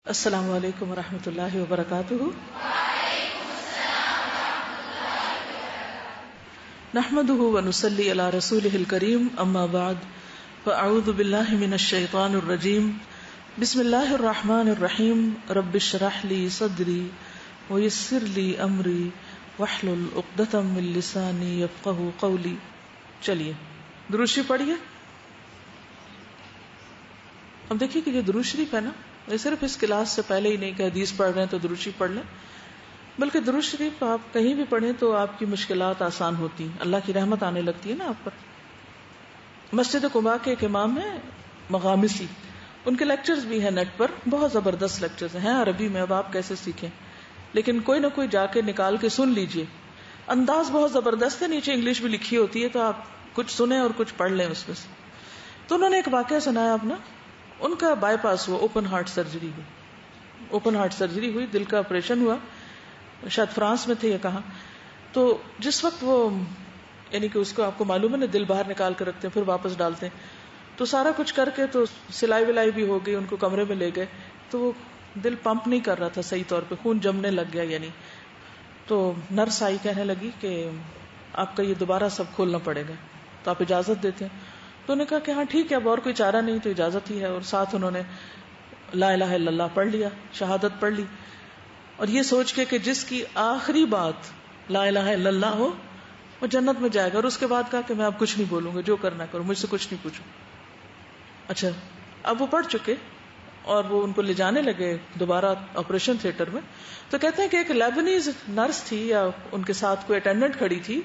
السلام علیکم ورحمۃ اللہ وبرکاتہ۔ نحمده ونصلی علی رسولہ الکریم، اما بعد فاعوذ باللہ من الشیطان الرجیم، بسم اللہ الرحمن الرحیم، رب اشرح لی صدری ویسر لی امری واحلل عقدۃ من لسانی یفقہوا قولی۔ چلیے درود شریف پڑھیے۔ اب دیکھیے کہ جو درود شریف ہے نا، یہ صرف اس کلاس سے پہلے ہی نہیں کہ حدیث پڑھ رہے ہیں تو درود شریف پڑھ لیں، بلکہ درود شریف آپ کہیں بھی پڑھیں تو آپ کی مشکلات آسان ہوتی ہیں، اللہ کی رحمت آنے لگتی ہے نا آپ پر۔ مسجد قباء کے ایک امام ہیں مغامسی، ان کے لیکچرز بھی ہیں نیٹ پر، بہت زبردست لیکچرز ہیں عربی میں، اب آپ کیسے سیکھیں، لیکن کوئی نہ کوئی جا کے نکال کے سن لیجئے، انداز بہت زبردست ہے، نیچے انگلش بھی لکھی ہوتی ہے تو آپ کچھ سنیں اور کچھ پڑھ لیں اس میں سے۔ تو انہوں نے ایک واقعہ سنایا اپنا، ان کا بائی پاس ہوا، اوپن ہارٹ سرجری ہوئی، اوپن ہارٹ سرجری ہوئی، دل کا آپریشن ہوا، شاید فرانس میں تھے یا کہاں۔ تو جس وقت وہ یعنی کہ اس کو آپ کو معلوم ہے نا، دل باہر نکال کے رکھتے ہیں پھر واپس ڈالتے ہیں، تو سارا کچھ کر کے تو سلائی ولائی بھی ہو گئی، ان کو کمرے میں لے گئے تو وہ دل پمپ نہیں کر رہا تھا صحیح طور پہ، خون جمنے لگ گیا یعنی۔ تو نرس آئی، کہنے لگی کہ آپ کا یہ دوبارہ سب کھولنا پڑے گا، تو آپ اجازت دیتے ہیں؟ تو انہوں نے کہا کہ ہاں ٹھیک ہے، اب اور کوئی چارہ نہیں تو اجازت ہی ہے، اور ساتھ انہوں نے لا الہ الا اللہ پڑھ لیا، شہادت پڑھ لی، اور یہ سوچ کے کہ جس کی آخری بات لا الہ الا اللہ ہو وہ جنت میں جائے گا، اور اس کے بعد کہا کہ میں اب کچھ نہیں بولوں گا، جو کرنا کروں، مجھ سے کچھ نہیں پوچھو۔ اچھا، اب وہ پڑھ چکے اور وہ ان کو لے جانے لگے دوبارہ آپریشن تھیٹر میں، تو کہتے ہیں کہ ایک لیبنیز نرس تھی یا ان کے ساتھ کوئی اٹینڈنٹ کھڑی تھی،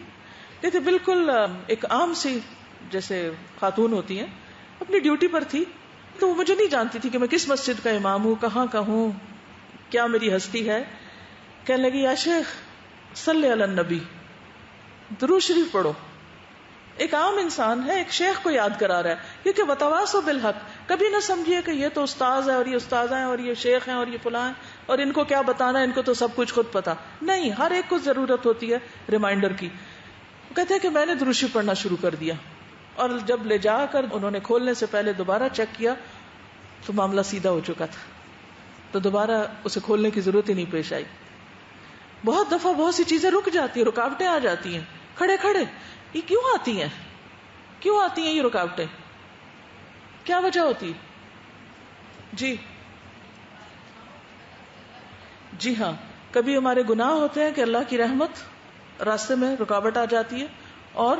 کہتے بالکل ایک عام سی جیسے خاتون ہوتی ہیں، اپنی ڈیوٹی پر تھی، تو وہ مجھے نہیں جانتی تھی کہ میں کس مسجد کا امام ہوں، کہاں کا ہوں، کیا میری ہستی ہے۔ کہنے لگی یا شیخ صلی علی النبی، درود شریف پڑھو۔ ایک عام انسان ہے، ایک شیخ کو یاد کرا رہا ہے، کیونکہ وتواصوا بالحق، کبھی نہ سمجھیے کہ یہ تو استاذ ہے اور یہ استاذ ہیں اور یہ شیخ ہیں اور یہ فلاں ہیں اور ان کو کیا بتانا ہے، ان کو تو سب کچھ خود پتا نہیں، ہر ایک کو ضرورت ہوتی ہے ریمائنڈر کی۔ کہتے ہیں کہ میں نے درود شریف پڑھنا شروع کر دیا، اور جب لے جا کر انہوں نے کھولنے سے پہلے دوبارہ چیک کیا تو معاملہ سیدھا ہو چکا تھا، تو دوبارہ اسے کھولنے کی ضرورت ہی نہیں پیش آئی۔ بہت دفعہ بہت سی چیزیں رک جاتی ہیں، رکاوٹیں آ جاتی ہیں، کھڑے کھڑے یہ کیوں آتی ہیں، کیوں آتی ہیں یہ رکاوٹیں، کیا وجہ ہوتی؟ جی ہاں، کبھی ہمارے گناہ ہوتے ہیں کہ اللہ کی رحمت راستے میں رکاوٹ آ جاتی ہے، اور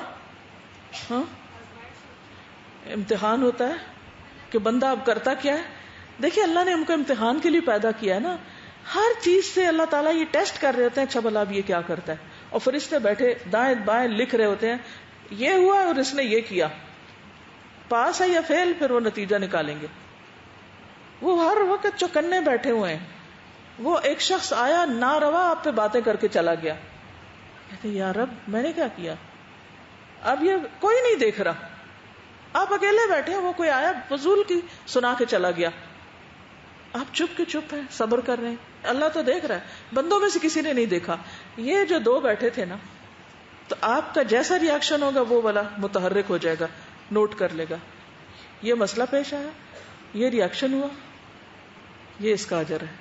امتحان ہوتا ہے کہ بندہ اب کرتا کیا ہے۔ دیکھیے اللہ نے ہم کو امتحان کے لیے پیدا کیا ہے نا، ہر چیز سے اللہ تعالیٰ یہ ٹیسٹ کر رہے ہوتے ہیں، اچھا بھلا اب یہ کیا کرتا ہے، اور فرشتے بیٹھے دائیں بائیں لکھ رہے ہوتے ہیں یہ ہوا اور اس نے یہ کیا، پاس ہے یا فیل، پھر وہ نتیجہ نکالیں گے۔ وہ ہر وقت چوکنے بیٹھے ہوئے ہیں۔ وہ ایک شخص آیا ناروا آپ پہ باتیں کر کے چلا گیا، کہتے یا رب میں نے کیا کیا، اب یہ کوئی نہیں دیکھ رہا، آپ اکیلے بیٹھے ہیں، وہ کوئی آیا فضول کی سنا کے چلا گیا، آپ چپ کے چپ ہیں، صبر کر رہے ہیں، اللہ تو دیکھ رہا ہے، بندوں میں سے کسی نے نہیں دیکھا۔ یہ جو دو بیٹھے تھے نا، تو آپ کا جیسا ریاکشن ہوگا وہ والا متحرک ہو جائے گا، نوٹ کر لے گا، یہ مسئلہ پیش آیا، یہ ریاکشن ہوا، یہ اس کا اجر ہے،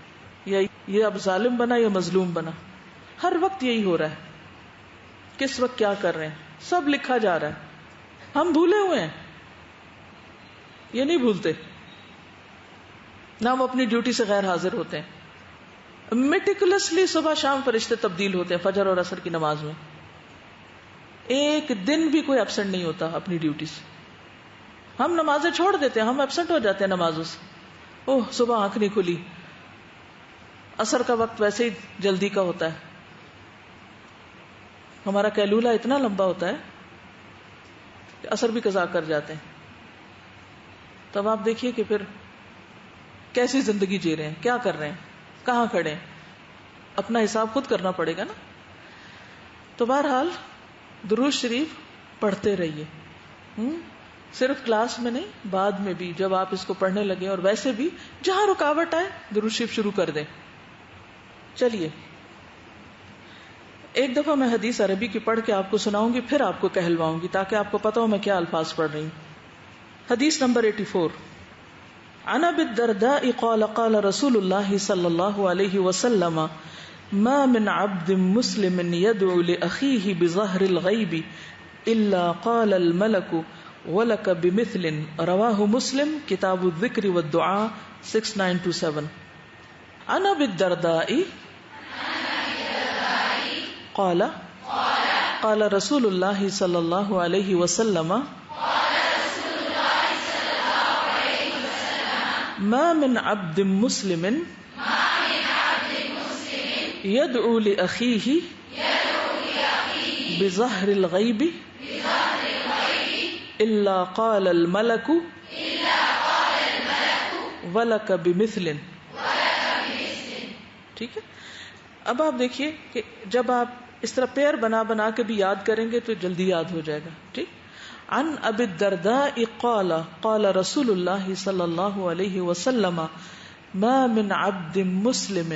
یا یہ اب ظالم بنا یا مظلوم بنا۔ ہر وقت یہی ہو رہا ہے، کس وقت کیا کر رہے ہیں سب لکھا جا رہا ہے، ہم بھولے ہوئے ہیں، یہ نہیں بھولتے نہ ہم اپنی ڈیوٹی سے غیر حاضر ہوتے ہیں۔ میٹیکولسلی صبح شام فرشتے تبدیل ہوتے ہیں فجر اور عصر کی نماز میں، ایک دن بھی کوئی ایبسنٹ نہیں ہوتا اپنی ڈیوٹی سے۔ ہم نمازیں چھوڑ دیتے ہیں، ہم ایبسنٹ ہو جاتے ہیں نمازوں سے، اوہ صبح آنکھ نہیں کھلی، عصر کا وقت ویسے ہی جلدی کا ہوتا ہے، ہمارا قیلولہ اتنا لمبا ہوتا ہے کہ عصر بھی قضا کر جاتے ہیں۔ تب آپ دیکھیے کہ پھر کیسی زندگی جی رہے ہیں، کیا کر رہے ہیں، کہاں کھڑے ہیں، اپنا حساب خود کرنا پڑے گا نا۔ تو بہرحال درود شریف پڑھتے رہیے، صرف کلاس میں نہیں، بعد میں بھی جب آپ اس کو پڑھنے لگے، اور ویسے بھی جہاں رکاوٹ آئے درود شریف شروع کر دیں۔ چلیے ایک دفعہ میں حدیث عربی کی پڑھ کے آپ کو سناؤں گی، پھر آپ کو کہلواؤں گی تاکہ آپ کو پتا ہو میں کیا الفاظ پڑھ رہی ہوں۔ حدیث نمبر 84، عن ابي الدرداء قال قال رسول الله صلى الله عليه وسلم ما من عبد مسلم يدعو لأخيه بظهر الغيب إلا قال الملك ولك بمثل. رواه مسلم کتاب الذکر والدعاء 6927. عن ابي الدرداء قال قال رسول الله صلى الله عليه وسلم ما من عبد مسلم يدعو لأخيه بظهر الغيب إلا قال الملك ولك بمثل. ٹھیک ہے. اب آپ دیکھیے کہ جب آپ اس طرح پیر بنا بنا کے بھی یاد کریں گے تو جلدی یاد ہو جائے گا. ٹھیک. عن ابی الدرداء قال قال رسول اللہ صلی اللہ علیہ وسلم ما من عبد مسلم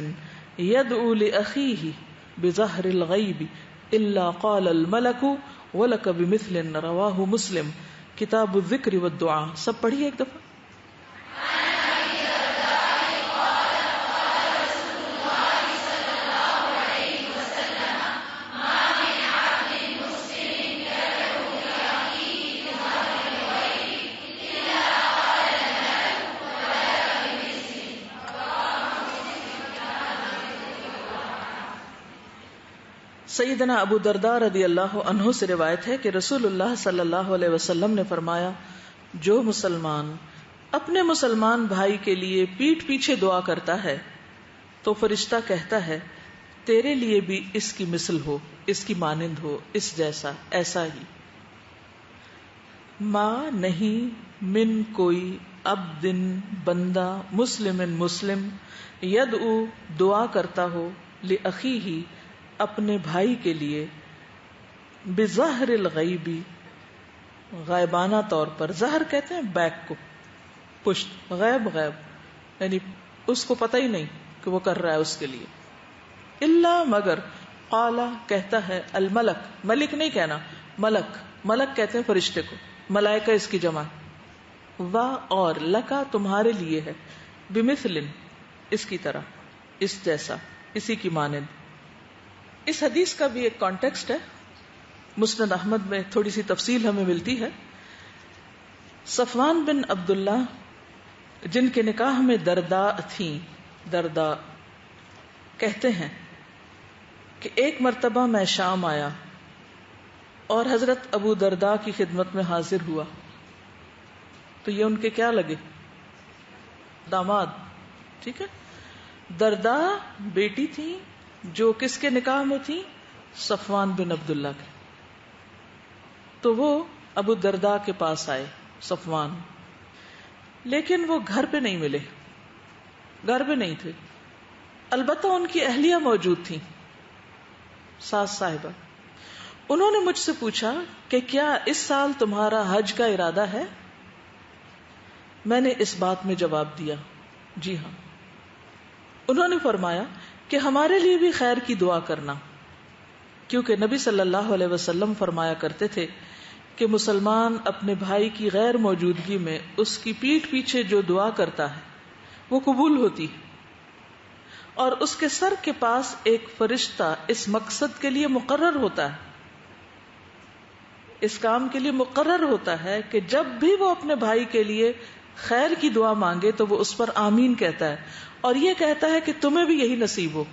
يدعو لأخيه بظهر الغیب الا قال الملك ولك بمثل. رواہ مسلم کتاب الذکر والدعاء. سب پڑھیے ایک دفعہ. سیدنا ابو درداء رضی اللہ عنہ سے روایت ہے کہ رسول اللہ صلی اللہ علیہ وسلم نے فرمایا جو مسلمان اپنے مسلمان بھائی کے لیے پیٹھ پیچھے دعا کرتا ہے تو فرشتہ کہتا ہے تیرے لیے بھی اس کی مثل ہو، اس کی مانند ہو، اس جیسا، ایسا ہی. ما نہیں، من کوئی، عبد بندہ، مسلم مسلم، یدعو دعا کرتا ہو، لأخیہ اپنے بھائی کے لیے، بظہر الغیبی غائبانہ طور پر. ظہر کہتے ہیں بیک کو، پشت، غیب غیب یعنی اس کو پتہ ہی نہیں کہ وہ کر رہا ہے اس کے لیے. اللہ مگر، قال کہتا ہے، الملک ملک نہیں کہنا، ملک ملک کہتے ہیں فرشتے کو، ملائکہ اس کی جمع، و اور، لکا تمہارے لیے ہے، بمثل اس کی طرح، اس جیسا، اسی کی مانند. اس حدیث کا بھی ایک کانٹیکسٹ ہے، مسند احمد میں تھوڑی سی تفصیل ہمیں ملتی ہے. صفوان بن عبداللہ جن کے نکاح میں درداء تھیں، درداء کہتے ہیں کہ ایک مرتبہ میں شام آیا اور حضرت ابو درداء کی خدمت میں حاضر ہوا تو یہ ان کے کیا لگے؟ داماد. ٹھیک ہے. درداء بیٹی تھی جو کس کے نکاح میں تھی؟ صفوان بن عبداللہ کے. تو وہ ابو درداء کے پاس آئے صفوان، لیکن وہ گھر پہ نہیں ملے، گھر پہ نہیں تھے. البتہ ان کی اہلیہ موجود تھی، ساس صاحبہ. انہوں نے مجھ سے پوچھا کہ کیا اس سال تمہارا حج کا ارادہ ہے؟ میں نے اس بات میں جواب دیا جی ہاں. انہوں نے فرمایا کہ ہمارے لیے بھی خیر کی دعا کرنا، کیونکہ نبی صلی اللہ علیہ وسلم فرمایا کرتے تھے کہ مسلمان اپنے بھائی کی غیر موجودگی میں اس کی پیٹھ پیچھے جو دعا کرتا ہے وہ قبول ہوتی، اور اس کے سر کے پاس ایک فرشتہ اس مقصد کے لیے مقرر ہوتا ہے، اس کام کے لیے مقرر ہوتا ہے کہ جب بھی وہ اپنے بھائی کے لیے خیر کی دعا مانگے تو وہ اس پر آمین کہتا ہے، اور یہ کہتا ہے کہ تمہیں بھی یہی نصیب ہو.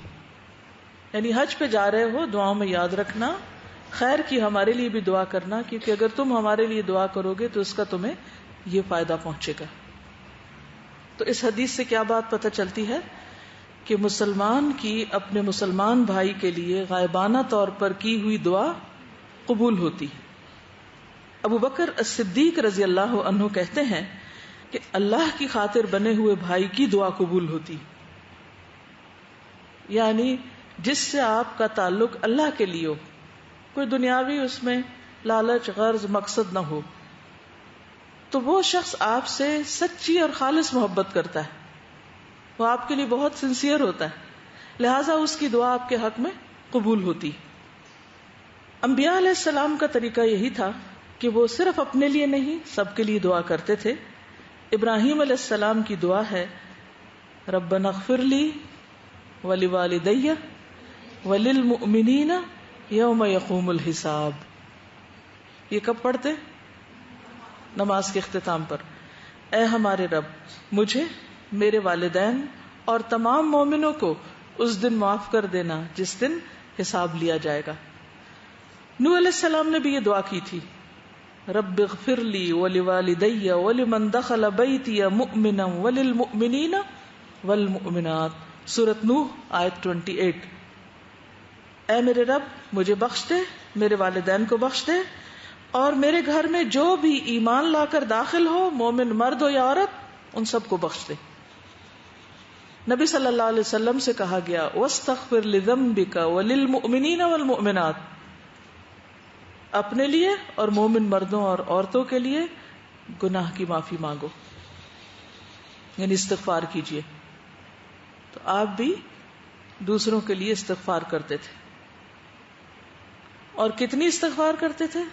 یعنی حج پہ جا رہے ہو، دعاؤں میں یاد رکھنا خیر کی، ہمارے لیے بھی دعا کرنا، کیونکہ اگر تم ہمارے لیے دعا کرو گے تو اس کا تمہیں یہ فائدہ پہنچے گا. تو اس حدیث سے کیا بات پتہ چلتی ہے کہ مسلمان کی اپنے مسلمان بھائی کے لیے غائبانہ طور پر کی ہوئی دعا قبول ہوتی. ابو بکر الصدیق رضی اللہ عنہ کہتے ہیں کہ اللہ کی خاطر بنے ہوئے بھائی کی دعا قبول ہوتی، یعنی جس سے آپ کا تعلق اللہ کے لیے ہو، کوئی دنیاوی اس میں لالچ، غرض، مقصد نہ ہو، تو وہ شخص آپ سے سچی اور خالص محبت کرتا ہے، وہ آپ کے لیے بہت سنسیئر ہوتا ہے، لہٰذا اس کی دعا آپ کے حق میں قبول ہوتی. انبیاء علیہ السلام کا طریقہ یہی تھا کہ وہ صرف اپنے لیے نہیں، سب کے لیے دعا کرتے تھے. ابراہیم علیہ السلام کی دعا ہے ربنا اغفر لی ولوالدی وللمؤمنین یوم یقوم الحساب. یہ کب پڑھتے؟ نماز کے اختتام پر. اے ہمارے رب مجھے، میرے والدین اور تمام مومنوں کو اس دن معاف کر دینا جس دن حساب لیا جائے گا. نوح علیہ السلام نے بھی یہ دعا کی تھی رب اغفر لی ولوالدی ولمن دخل بیتی مؤمنا وللمؤمنین والمؤمنات. سورۃ نوح آیت 28. اے میرے رب مجھے بخش دے، میرے والدین کو بخش دے، اور میرے گھر میں جو بھی ایمان لا کر داخل ہو، مومن مرد ہو یا عورت، ان سب کو بخش دے. نبی صلی اللہ علیہ وسلم سے کہا گیا وَاسْتَغْفِرْ لِذَنْبِكَ وَلِلْمُؤْمِنِينَ وَالْمُؤْمِنَاتِ، اپنے لیے اور مومن مردوں اور عورتوں کے لیے گناہ کی معافی مانگو، یعنی استغفار کیجیے. تو آپ بھی دوسروں کے لیے استغفار کرتے تھے. اور کتنی استغفار کرتے تھے،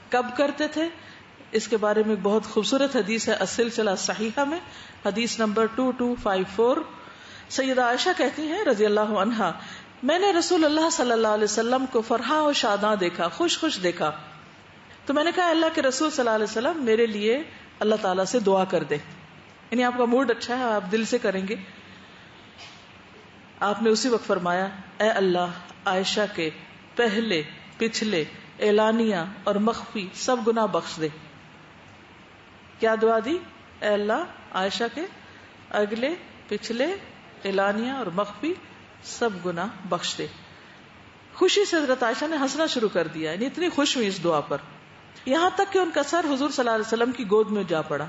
کب کرتے تھے، اس کے بارے میں ایک بہت خوبصورت حدیث ہے السلسلہ صحیحہ میں، حدیث نمبر 2254. سیدہ عائشہ کہتی ہیں رضی اللہ عنہا، میں نے رسول اللہ صلی اللہ علیہ وسلم کو فرحاں و شاداں دیکھا، خوش خوش دیکھا. تو میں نے کہا اللہ کے رسول صلی اللہ علیہ وسلم میرے لیے اللہ تعالیٰ سے دعا کر دے، یعنی آپ کا موڈ اچھا ہے، آپ دل سے کریں گے. آپ نے اسی وقت فرمایا اے اللہ عائشہ کے پہلے پچھلے اعلانیہ اور مخفی سب گناہ بخش دے. کیا دعا دی؟ اے اللہ عائشہ کے اگلے پچھلے اعلانیہ اور مخفی سب گناہ بخش دے. خوشی سے حضرت عائشہ نے ہنسنا شروع کر دیا، یعنی اتنی خوش ہوئی اس دعا پر، یہاں تک کہ ان کا سر حضور صلی اللہ علیہ وسلم کی گود میں جا پڑا.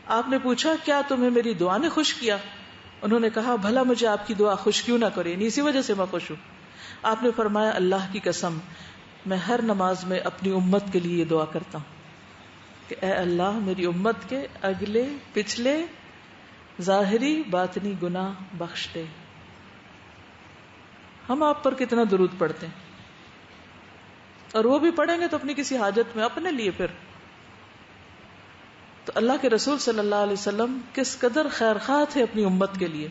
آپ نے پوچھا کیا تمہیں میری دعا نے خوش کیا؟ انہوں نے کہا بھلا مجھے آپ کی دعا خوش کیوں نہ کرے، یعنی اسی وجہ سے میں خوش ہوں. آپ نے فرمایا اللہ کی قسم میں ہر نماز میں اپنی امت کے لیے یہ دعا کرتا ہوں کہ اے اللہ میری امت کے اگلے پچھلے ظاہری باطنی گناہ بخش دے. ہم آپ پر کتنا درود پڑھتے ہیں، اور وہ بھی پڑھیں گے تو اپنی کسی حاجت میں اپنے لیے. پھر تو اللہ کے رسول صلی اللہ علیہ وسلم کس قدر خیر خواہ تھے اپنی امت کے لیے.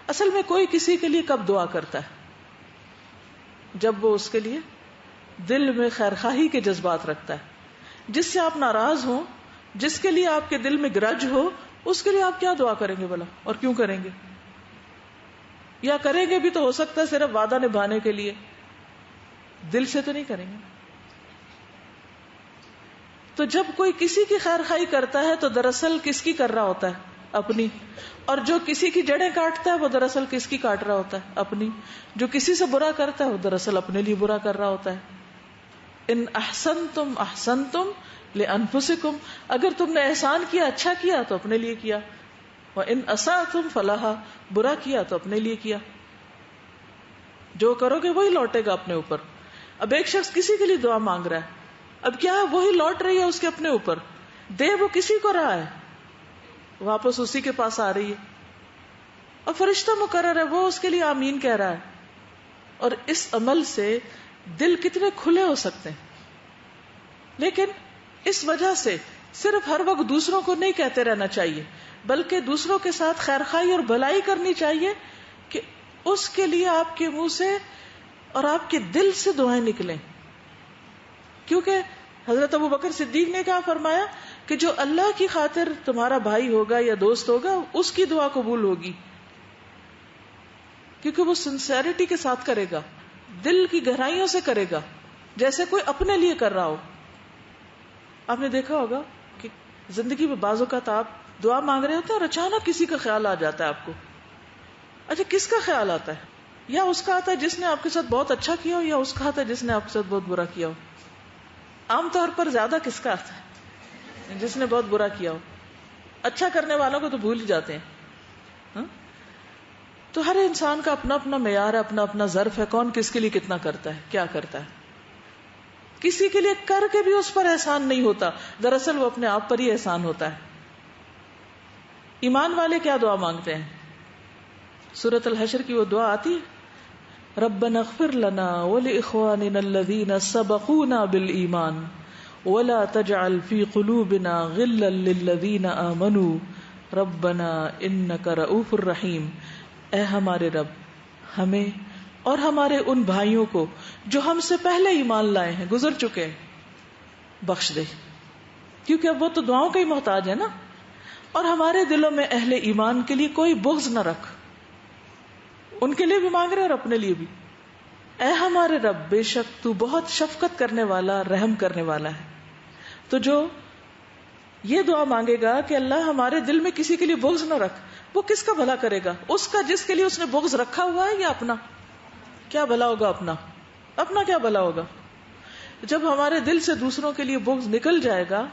اصل میں کوئی کسی کے لیے کب دعا کرتا ہے؟ جب وہ اس کے لیے دل میں خیر خواہی کے جذبات رکھتا ہے. جس سے آپ ناراض ہوں، جس کے لیے آپ کے دل میں گرج ہو، اس کے لیے آپ کیا دعا کریں گے بھلا، اور کیوں کریں گے؟ یا کریں گے بھی تو ہو سکتا ہے صرف وعدہ نبھانے کے لیے، دل سے تو نہیں کریں گے. تو جب کوئی کسی کی خیر خواہی کرتا ہے تو دراصل کس کی کر رہا ہوتا ہے؟ اپنی. اور جو کسی کی جڑیں کاٹتا ہے وہ دراصل کس کی کاٹ رہا ہوتا ہے؟ اپنی. جو کسی سے برا کرتا ہے وہ دراصل اپنے لیے برا کر رہا ہوتا ہے. ان احسنتم احسنتم لانفسکم، اگر تم نے احسان کیا، اچھا کیا تو اپنے لیے کیا، وان اسأتم فلہا، برا کیا تو اپنے لیے کیا. جو کرو گے وہی لوٹے گا اپنے اوپر. اب ایک شخص کسی کے لیے دعا مانگ رہا ہے، اب کیا ہے وہی لوٹ رہی ہے اس کے اپنے اوپر. دے وہ کسی کو رہا ہے، واپس اسی کے پاس آ رہی ہے. اور فرشتہ مقرر ہے، وہ اس کے لیے آمین کہہ رہا ہے. اور اس عمل سے دل کتنے کھلے ہو سکتے ہیں. لیکن اس وجہ سے صرف ہر وقت دوسروں کو نہیں کہتے رہنا چاہیے، بلکہ دوسروں کے ساتھ خیر خواہی اور بھلائی کرنی چاہیے کہ اس کے لیے آپ کے منہ سے اور آپ کے دل سے دعائیں نکلیں. کیونکہ حضرت ابو بکر صدیق نے کہا فرمایا کہ جو اللہ کی خاطر تمہارا بھائی ہوگا یا دوست ہوگا اس کی دعا قبول ہوگی، کیونکہ وہ سنسیریٹی کے ساتھ کرے گا، دل کی گہرائیوں سے کرے گا، جیسے کوئی اپنے لیے کر رہا ہو. آپ نے دیکھا ہوگا کہ زندگی میں بعض اوقات آپ دعا مانگ رہے ہوتے ہیں اور اچانک کسی کا خیال آ جاتا ہے آپ کو. اچھا کس کا خیال آتا ہے؟ یا اس کا آتا ہے جس نے آپ کے ساتھ بہت اچھا کیا ہو، یا اس کا آتا ہے جس نے آپ کے ساتھ بہت برا کیا ہو. عام طور پر زیادہ کس کا آتا ہے؟ جس نے بہت برا کیا ہو. اچھا کرنے والوں کو تو بھول ہی جاتے ہیں. تو ہر انسان کا اپنا اپنا معیار ہے، اپنا اپنا ظرف ہے، کون کس کے لیے کتنا کرتا ہے، کیا کرتا ہے. کسی کے لیے کر کے بھی اس پر احسان نہیں ہوتا، دراصل وہ اپنے آپ پر ہی احسان ہوتا ہے. ایمان والے کیا دعا مانگتے ہیں؟ سورۃ الحشر کی وہ دعا آتی ہے ربنا اغفر لنا ولاخواننا الذین سبقونا بالایمان ولا تجعل في قلوبنا غلا للذین آمنوا ربنا انک رؤوف الرحیم. اے ہمارے رب ہمیں اور ہمارے ان بھائیوں کو جو ہم سے پہلے ایمان لائے ہیں، گزر چکے ہیں، بخش دے، کیونکہ اب وہ تو دعاؤں کا ہی محتاج ہے نا. اور ہمارے دلوں میں اہل ایمان کے لیے کوئی بغض نہ رکھ، ان کے لیے بھی مانگ رہے اور اپنے لیے بھی. اے ہمارے رب بے شک تو بہت شفقت کرنے والا، رحم کرنے والا ہے. تو جو یہ دعا مانگے گا کہ اللہ ہمارے دل میں کسی کے لیے بغض نہ رکھ، وہ کس کا بھلا کرے گا؟ اس کا جس کے لیے اس نے بغض رکھا ہوا ہے، یا اپنا؟ کیا بھلا ہوگا اپنا کیا بھلا ہوگا؟ جب ہمارے دل سے دوسروں کے لیے بغض نکل جائے گا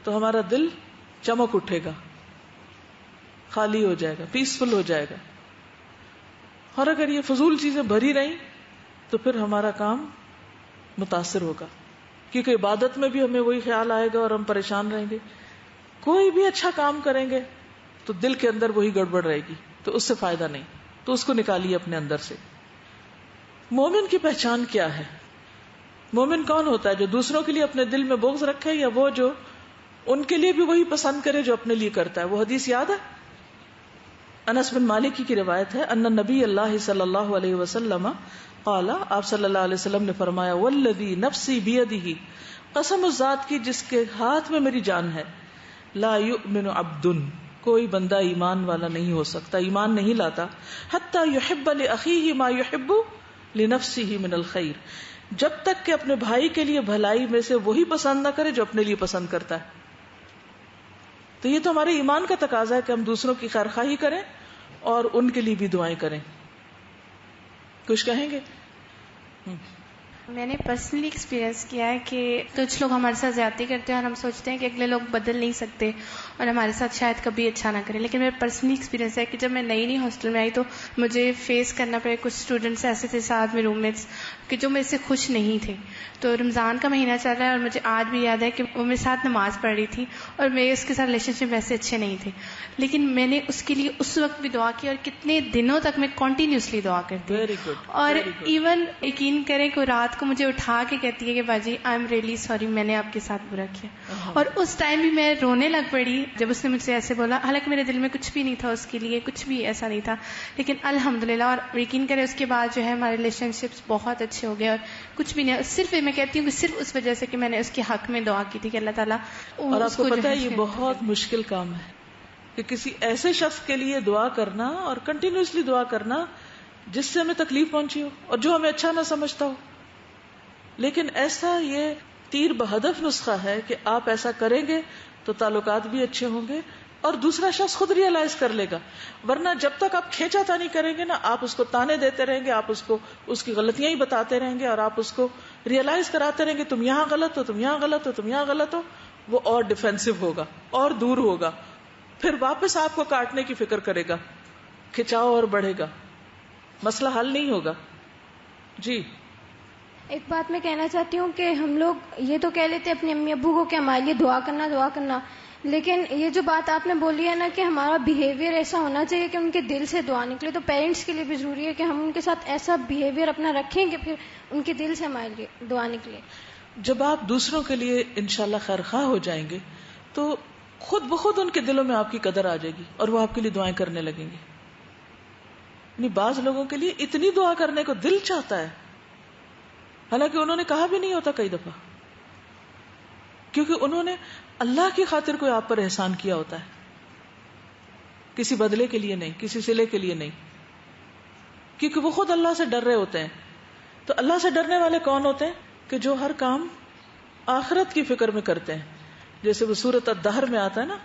تو ہمارا دل چمک اٹھے گا، خالی ہو جائے گا، پیسفل ہو جائے گا. اور اگر یہ فضول چیزیں بھری رہیں تو پھر ہمارا کام متاثر ہوگا، کیونکہ عبادت میں بھی ہمیں وہی خیال آئے گا اور ہم پریشان رہیں گے. کوئی بھی اچھا کام کریں گے تو دل کے اندر وہی گڑبڑ رہے گی، تو اس سے فائدہ نہیں. تو اس کو نکالیے اپنے اندر سے. مومن کی پہچان کیا ہے؟ مومن کون ہوتا ہے؟ جو دوسروں کے لیے اپنے دل میں بغض رکھے، یا وہ جو ان کے لیے بھی وہی پسند کرے جو اپنے لیے کرتا ہے؟ وہ حدیث یاد ہے؟ انس بن مالک کی روایت ہے، ان نبی اللہ صلی اللہ علیہ وسلم قال، آپ صلی اللہ علیہ وسلم نے فرمایا، والذی نفسی بیدہ، قسم اس ذات کی جس کے ہاتھ میں میری جان ہے، لا یؤمن عبد، کوئی بندہ ایمان والا نہیں ہو سکتا، ایمان نہیں لاتا، حتی یحب لاخیہ ما یحب لنفسہ من الخیر، جب تک کہ اپنے بھائی کے لیے بھلائی میں سے وہی پسند نہ کرے جو اپنے لیے پسند کرتا ہے. تو یہ تو ہمارے ایمان کا تقاضا ہے کہ ہم دوسروں کی خیرخواہی کریں اور ان کے لیے بھی دعائیں کریں. کچھ کہیں گے؟ میں نے پرسنلی ایکسپیرینس کیا ہے کہ کچھ لوگ ہمارے ساتھ زیادتی کرتے ہیں اور ہم سوچتے ہیں کہ اگلے لوگ بدل نہیں سکتے اور ہمارے ساتھ شاید کبھی اچھا نہ کریں. لیکن میرا پرسنلی ایکسپیرینس ہے کہ جب میں نئی ہاسٹل میں آئی تو مجھے فیس کرنا پڑے کچھ اسٹوڈنٹس ایسے تھے ساتھ میں روم میٹس کہ جو میرے سے خوش نہیں تھے. تو رمضان کا مہینہ چل رہا ہے اور مجھے آج بھی یاد ہے کہ وہ میرے ساتھ نماز پڑھ رہی تھی اور میرے اس کے ساتھ ریلیشن شپ ویسے اچھے نہیں تھے، لیکن میں نے اس کے لیے اس وقت بھی دعا کی اور کتنے دنوں تک میں کنٹینیوسلی دعا کرتی ہوں. اور ایون یقین کریں کہ رات کو مجھے اٹھا کے کہتی ہے کہ باجی آئی ایم ریئلی سوری، میں نے آپ کے ساتھ برا کیا. اور اس ٹائم بھی میں رونے لگ پڑی جب اس نے مجھ سے ایسے بولا، حالانکہ میرے دل میں کچھ بھی نہیں تھا اس کے لیے، کچھ بھی ایسا نہیں تھا، لیکن الحمدللہ. اور یقین کریں اس کے بعد جو ہے ہمارے ریلیشن شپس بہت اچھے ہو گئے اور کچھ بھی نہیں. صرف میں کہتی ہوں کہ صرف اس وجہ سے کہ میں نے اس کے حق میں دعا کی تھی کہ اللہ تعالیٰ. اور آپ کو پتہ ہے یہ بہت مشکل کام ہے کہ کسی ایسے شخص کے لیے دعا کرنا اور کنٹینیوسلی دعا کرنا جس سے ہمیں تکلیف پہنچی ہو اور جو ہمیں اچھا نہ سمجھتا ہو. لیکن ایسا یہ تیر بہدف نسخہ ہے کہ آپ ایسا کریں گے تو تعلقات بھی اچھے ہوں گے اور دوسرا شخص خود ریئلائز کر لے گا. ورنہ جب تک آپ کھینچا تانی کریں گے نا، آپ اس کو تانے دیتے رہیں گے، آپ اس کو اس کی غلطیاں ہی بتاتے رہیں گے اور آپ اس کو ریئلائز کراتے رہیں گے تم یہاں غلط ہو، تم یہاں غلط ہو، تم یہاں غلط ہو. وہ اور ڈیفینسو ہوگا اور دور ہوگا، پھر واپس آپ کو کاٹنے کی فکر کرے گا، کھچاؤ اور بڑھے گا، مسئلہ حل نہیں ہوگا. جی ایک بات میں کہنا چاہتی ہوں کہ ہم لوگ یہ تو کہہ لیتے اپنے امی ابو کو کہ ہمارے لیے دعا کرنا، لیکن یہ جو بات آپ نے بولی ہے نا کہ ہمارا بیہیویئر ایسا ہونا چاہیے کہ ان کے دل سے دعا نکلے، تو پیرنٹس کے لیے بھی ضروری ہے کہ ہم ان کے ساتھ ایسا بیہیویئر اپنا رکھیں کہ پھر ان کے دل سے ہمارے لیے دعا نکلے. جب آپ دوسروں کے لیے انشاءاللہ خیرخواہ ہو جائیں گے تو خود بخود ان کے دلوں میں آپ کی قدر آ جائے گی اور وہ آپ کے لیے دعائیں کرنے لگیں گے. یعنی بعض لوگوں کے لیے اتنی دعا کرنے کو دل چاہتا ہے حالانکہ انہوں نے کہا بھی نہیں ہوتا کئی دفعہ، کیونکہ انہوں نے اللہ کی خاطر کوئی آپ پر احسان کیا ہوتا ہے، کسی بدلے کے لیے نہیں، کسی صلے کے لیے نہیں، کیونکہ وہ خود اللہ سے ڈر رہے ہوتے ہیں. تو اللہ سے ڈرنے والے کون ہوتے ہیں؟ کہ جو ہر کام آخرت کی فکر میں کرتے ہیں. جیسے وہ سورۃ الدہر میں آتا ہے نا،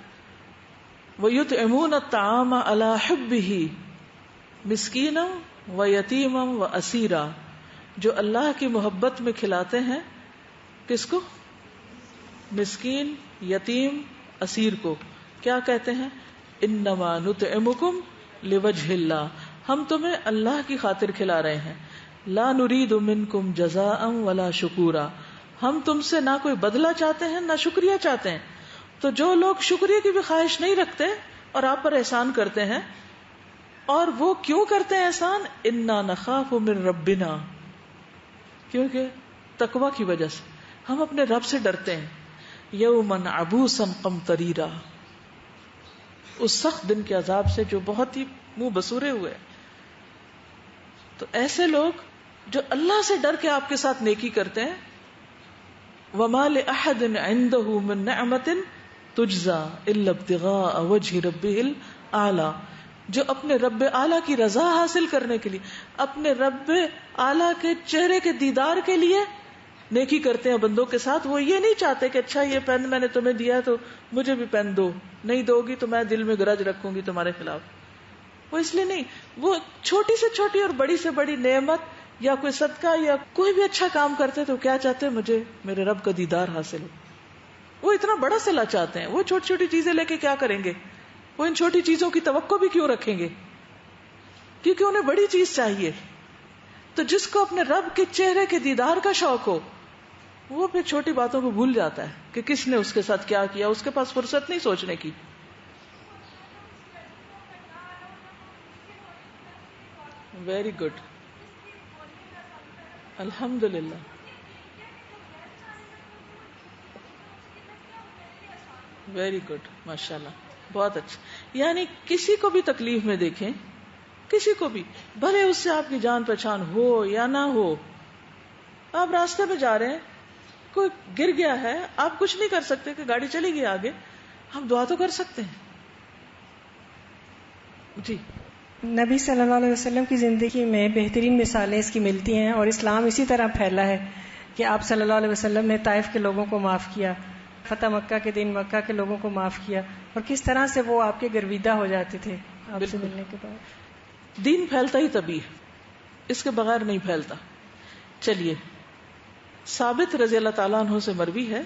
وَيُطْعِمُونَ الطَّعَامَ عَلَى حُبِّهِ مِسْكِينًا وَيَتِيمًا وَأَسِيرًا، جو اللہ کی محبت میں کھلاتے ہیں کس کو؟ مسکین، یتیم، اسیر کو. کیا کہتے ہیں؟ انما نطعمکم لوجہ اللہ، ہم تمہیں اللہ کی خاطر کھلا رہے ہیں. لا نرید منکم جزاء ولا شکورا، ہم تم سے نہ کوئی بدلہ چاہتے ہیں نہ شکریہ چاہتے ہیں. تو جو لوگ شکریہ کی بھی خواہش نہیں رکھتے اور آپ پر احسان کرتے ہیں، اور وہ کیوں کرتے ہیں احسان؟ انا نخاف من ربنا، کیونکہ تقوی کی وجہ سے. ہم اپنے رب سے ڈرتے ہیں. یومن عبوسا قمطریرا، اس سخت دن کے عذاب سے جو بہت ہی منہ بسورے ہوئے. تو ایسے لوگ جو اللہ سے ڈر کے آپ کے ساتھ نیکی کرتے ہیں. وما لأحد عنده من نعمة تجزى الا ابتغاء وجه ربه الاعلى، جو اپنے رب اعلیٰ کی رضا حاصل کرنے کے لیے، اپنے رب اعلیٰ کے چہرے کے دیدار کے لیے نیکی کرتے ہیں بندوں کے ساتھ. وہ یہ نہیں چاہتے کہ اچھا یہ پین میں نے تمہیں دیا تو مجھے بھی پین دو، نہیں دو گی تو میں دل میں گرج رکھوں گی تمہارے خلاف. وہ اس لیے نہیں، وہ چھوٹی سے چھوٹی اور بڑی سے بڑی نعمت یا کوئی صدقہ یا کوئی بھی اچھا کام کرتے تو کیا چاہتے ہیں؟ مجھے میرے رب کا دیدار حاصل ہو. وہ اتنا بڑا صلہ چاہتے ہیں. وہ چھوٹی چھوٹی چیزیں لے کے کیا کریں گے؟ وہ ان چھوٹی چیزوں کی توقع بھی کیوں رکھیں گے؟ کیونکہ انہیں بڑی چیز چاہیے. تو جس کو اپنے رب کے چہرے کے دیدار کا شوق ہو، وہ پھر چھوٹی باتوں کو بھول جاتا ہے کہ کس نے اس کے ساتھ کیا کیا. اس کے پاس فرصت نہیں سوچنے کی. ویری گڈ، الحمدللہ. ویری گڈ، ماشاء اللہ، بہت اچھا. یعنی کسی کو بھی تکلیف میں دیکھیں، کسی کو بھی، بھلے اس سے آپ کی جان پہچان ہو یا نہ ہو. آپ راستے میں جا رہے ہیں، کوئی گر گیا ہے، آپ کچھ نہیں کر سکتے کہ گاڑی چلی گئی آگے، ہم دعا تو کر سکتے ہیں. جی. نبی صلی اللہ علیہ وسلم کی زندگی میں بہترین مثالیں اس کی ملتی ہیں، اور اسلام اسی طرح پھیلا ہے کہ آپ صلی اللہ علیہ وسلم نے طائف کے لوگوں کو معاف کیا، فتح مکہ کے دن مکہ کے لوگوں کو معاف کیا، اور کس طرح سے وہ آپ کے گرویدہ ہو جاتے تھے آپ سے ملنے کے بعد. دین پھیلتا ہی تبھی ہے، اس کے بغیر نہیں پھیلتا. چلیے، ثابت رضی اللہ تعالیٰ عنہ سے مروی ہے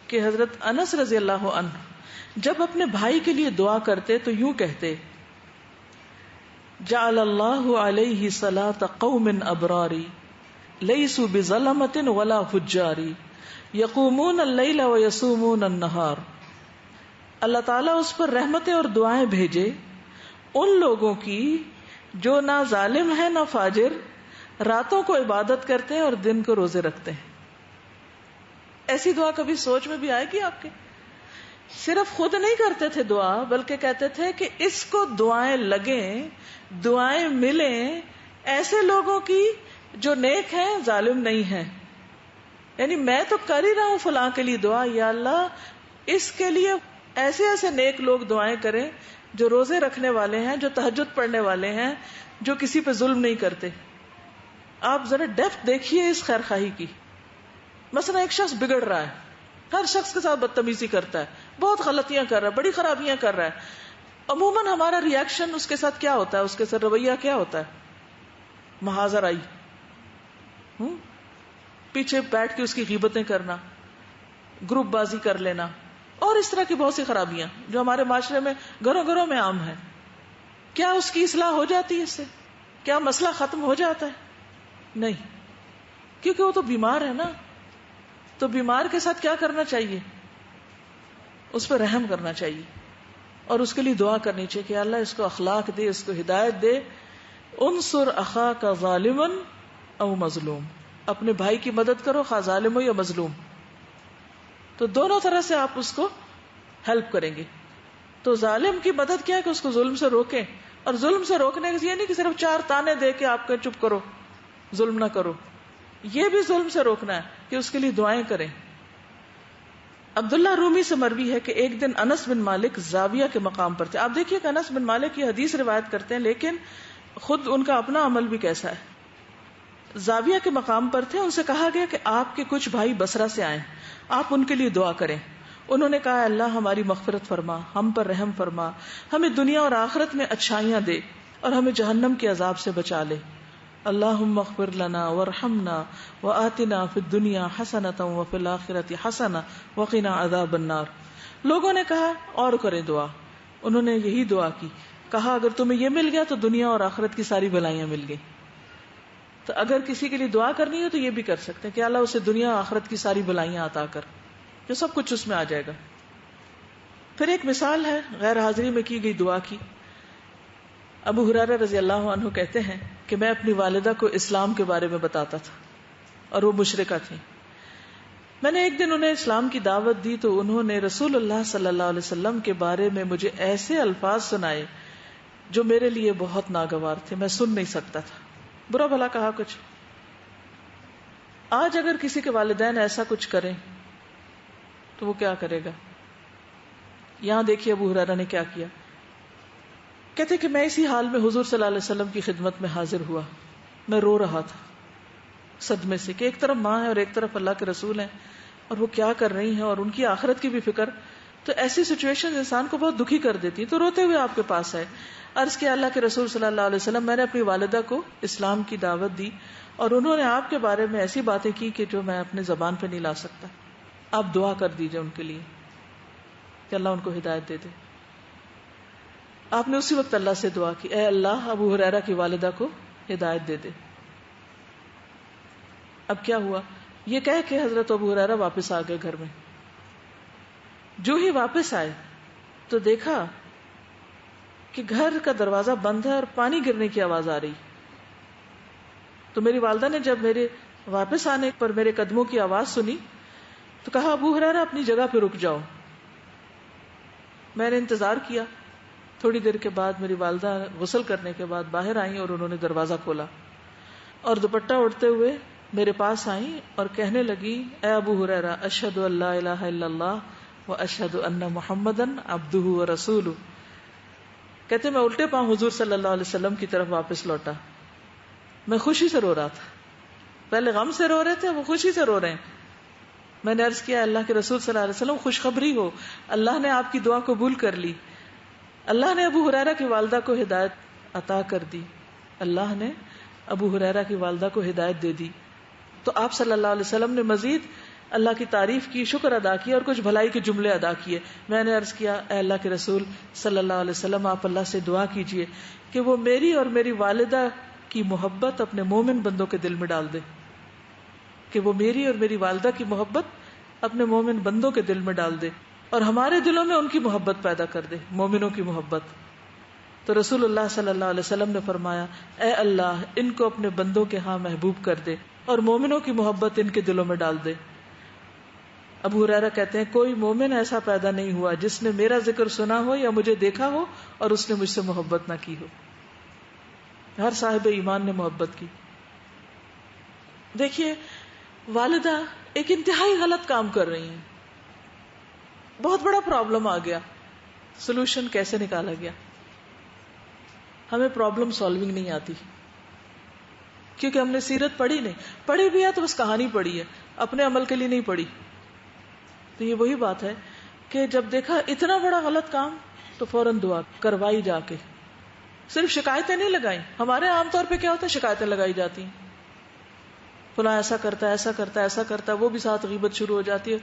کہ حضرت انس رضی اللہ عنہ جب اپنے بھائی کے لیے دعا کرتے تو یوں کہتے: جعل اللہ علیہ صلاۃ قوم ابراری لیسوا بظلمۃ ولا فجاری یقومون اللیل ویصومون النہار. اللہ تعالیٰ اس پر رحمتیں اور دعائیں بھیجے ان لوگوں کی جو نہ ظالم ہے نہ فاجر، راتوں کو عبادت کرتے ہیں اور دن کو روزے رکھتے ہیں. ایسی دعا کبھی سوچ میں بھی آئے گی آپ کے؟ صرف خود نہیں کرتے تھے دعا، بلکہ کہتے تھے کہ اس کو دعائیں لگیں، دعائیں ملیں ایسے لوگوں کی جو نیک ہیں، ظالم نہیں ہیں. یعنی میں تو کر ہی رہا ہوں فلاں کے لیے دعا، یا اللہ اس کے لیے ایسے ایسے نیک لوگ دعائیں کریں جو روزے رکھنے والے ہیں، جو تہجد پڑھنے والے ہیں، جو کسی پہ ظلم نہیں کرتے. آپ ذرا ڈیپتھ دیکھیے اس خیر خواہی کی. مثلا ایک شخص بگڑ رہا ہے، ہر شخص کے ساتھ بدتمیزی کرتا ہے، بہت غلطیاں کر رہا ہے، بڑی خرابیاں کر رہا ہے. عموماً ہمارا ریئیکشن اس کے ساتھ کیا ہوتا ہے؟ اس کے ساتھ رویہ کیا ہوتا ہے؟ محاذر آئی، پیچھے بیٹھ کے اس کی غیبتیں کرنا، گروپ بازی کر لینا، اور اس طرح کی بہت سی خرابیاں جو ہمارے معاشرے میں گھروں گھروں میں عام ہیں. کیا اس کی اصلاح ہو جاتی ہے اس سے؟ کیا مسئلہ ختم ہو جاتا ہے؟ نہیں، کیونکہ وہ تو بیمار ہے نا. تو بیمار کے ساتھ کیا کرنا چاہیے؟ اس پر رحم کرنا چاہیے اور اس کے لیے دعا کرنی چاہیے کہ اللہ اس کو اخلاق دے، اس کو ہدایت دے. انصر اخاک ظالما او مظلوم، اپنے بھائی کی مدد کرو خواہ ظالم ہو یا مظلوم. تو دونوں طرح سے آپ اس کو ہیلپ کریں گے. تو ظالم کی مدد کیا ہے کہ اس کو ظلم سے روکیں، اور ظلم سے روکنے کے یہ نہیں کہ صرف 4 تانے دے کے آپ کو چپ کرو، ظلم نہ کرو. یہ بھی ظلم سے روکنا ہے کہ اس کے لیے دعائیں کریں. عبداللہ رومی سے مروی ہے کہ ایک دن انس بن مالک زاویہ کے مقام پر تھے. آپ دیکھیے کہ انس بن مالک یہ حدیث روایت کرتے ہیں، لیکن خود ان کا اپنا عمل بھی کیسا ہے. زاویہ کے مقام پر تھے، ان سے کہا گیا کہ آپ کے کچھ بھائی بصرہ سے آئیں، آپ ان کے لیے دعا کریں. انہوں نے کہا اللہ ہماری مغفرت فرما، ہم پر رحم فرما، ہمیں دنیا اور آخرت میں اچھائیاں دے اور ہمیں جہنم کے عذاب سے بچا لے. اللہم اغفر لنا وارحمنا وآتنا فی الدنیا حسنۃ وفی الآخرۃ حسنۃ وقنا عذاب النار. لوگوں نے کہا اور کریں دعا. انہوں نے یہی دعا کی، کہا اگر تمہیں یہ مل گیا تو دنیا اور آخرت کی ساری بلائیاں مل گئی. تو اگر کسی کے لیے دعا کرنی ہو تو یہ بھی کر سکتے ہیں کہ اللہ اسے دنیا اور آخرت کی ساری بلائیاں عطا کر، جو سب کچھ اس میں آ جائے گا. پھر ایک مثال ہے غیر حاضری میں کی گئی دعا کی. ابو ہریرہ رضی اللہ عنہ کہتے ہیں کہ میں اپنی والدہ کو اسلام کے بارے میں بتاتا تھا اور وہ مشرکہ تھی. میں نے ایک دن انہیں اسلام کی دعوت دی تو انہوں نے رسول اللہ صلی اللہ علیہ وسلم کے بارے میں مجھے ایسے الفاظ سنائے جو میرے لیے بہت ناگوار تھے، میں سن نہیں سکتا تھا. برا بھلا کہا کچھ. آج اگر کسی کے والدین ایسا کچھ کریں تو وہ کیا کرے گا؟ یہاں دیکھیے ابو ہریرہ نے کیا کیا. کہتے کہ میں اسی حال میں حضور صلی اللہ علیہ وسلم کی خدمت میں حاضر ہوا. میں رو رہا تھا صدمے سے کہ ایک طرف ماں ہے اور ایک طرف اللہ کے رسول ہیں اور وہ کیا کر رہی ہیں اور ان کی آخرت کی بھی فکر. تو ایسی سچویشن انسان کو بہت دکھی کر دیتی. تو روتے ہوئے آپ کے پاس آئے، عرض کیا اللہ کے رسول صلی اللہ علیہ وسلم میں نے اپنی والدہ کو اسلام کی دعوت دی اور انہوں نے آپ کے بارے میں ایسی باتیں کی کہ جو میں اپنے زبان پہ نہیں لا سکتا. آپ دعا کر دیجئے ان کے لیے کہ اللہ ان کو ہدایت دے دے. آپ نے اسی وقت اللہ سے دعا کی، اے اللہ ابو ہریرہ کی والدہ کو ہدایت دے دے. اب کیا ہوا؟ یہ کہہ کہ حضرت ابو ہریرہ واپس آ گئے گھر میں. جو ہی واپس آئے تو دیکھا کہ گھر کا دروازہ بند ہے اور پانی گرنے کی آواز آ رہی. تو میری والدہ نے جب میرے واپس آنے پر میرے قدموں کی آواز سنی تو کہا ابو ہریرہ اپنی جگہ پہ رک جاؤ. میں نے انتظار کیا. تھوڑی دیر کے بعد میری والدہ غسل کرنے کے بعد باہر آئیں اور انہوں نے دروازہ کھولا اور دوپٹہ اڑتے ہوئے میرے پاس آئیں اور کہنے لگی، اے ابو ہریرہ اشہد ان لا الہ الا اللہ و اشہد ان محمدن عبدہ و رسولہ. کہتے میں الٹے پاؤں حضور صلی اللہ علیہ وسلم کی طرف واپس لوٹا. میں خوشی سے رو رہا تھا. پہلے غم سے رو رہے تھے، وہ خوشی سے رو رہے ہیں. میں نے عرض کیا اللہ کے رسول صلی اللہ علیہ وسلم خوشخبری ہو، اللہ نے آپ کی دعا قبول کر لی. اللہ نے ابو ہریرہ کی والدہ کو ہدایت عطا کر دی. اللہ نے ابو ہریرہ کی والدہ کو ہدایت دے دی. تو آپ صلی اللہ علیہ وسلم نے مزید اللہ کی تعریف کی، شکر ادا کیا اور کچھ بھلائی کے جملے ادا کیے. میں نے عرض کیا اے اللہ کے رسول صلی اللہ علیہ وسلم آپ اللہ سے دعا کیجئے کہ وہ میری اور میری والدہ کی محبت اپنے مومن بندوں کے دل میں ڈال دے، کہ وہ میری اور میری والدہ کی محبت اپنے مومن بندوں کے دل میں ڈال دے اور ہمارے دلوں میں ان کی محبت پیدا کر دے، مومنوں کی محبت. تو رسول اللہ صلی اللہ علیہ وسلم نے فرمایا اے اللہ ان کو اپنے بندوں کے ہاں محبوب کر دے اور مومنوں کی محبت ان کے دلوں میں ڈال دے. ابو ہریرہ کہتے ہیں کوئی مومن ایسا پیدا نہیں ہوا جس نے میرا ذکر سنا ہو یا مجھے دیکھا ہو اور اس نے مجھ سے محبت نہ کی ہو. ہر صاحب ایمان نے محبت کی. دیکھیے والدہ ایک انتہائی غلط کام کر رہی ہیں، بہت بڑا پرابلم آ گیا. سولوشن کیسے نکالا گیا؟ ہمیں پرابلم سالونگ نہیں آتی کیونکہ ہم نے سیرت پڑھی نہیں. پڑھی بھی ہے تو بس کہانی پڑھی ہے، اپنے عمل کے لیے نہیں پڑھی. تو یہ وہی بات ہے کہ جب دیکھا اتنا بڑا غلط کام تو فوراً دعا کروائی جا کے. صرف شکایتیں نہیں لگائیں. ہمارے عام طور پہ کیا ہوتا ہے شکایتیں لگائی جاتی ہیں، فلاں ایسا کرتا ہے ایسا کرتا ہے ایسا کرتا ہے، وہ بھی ساتھ غیبت شروع ہو جاتی ہے.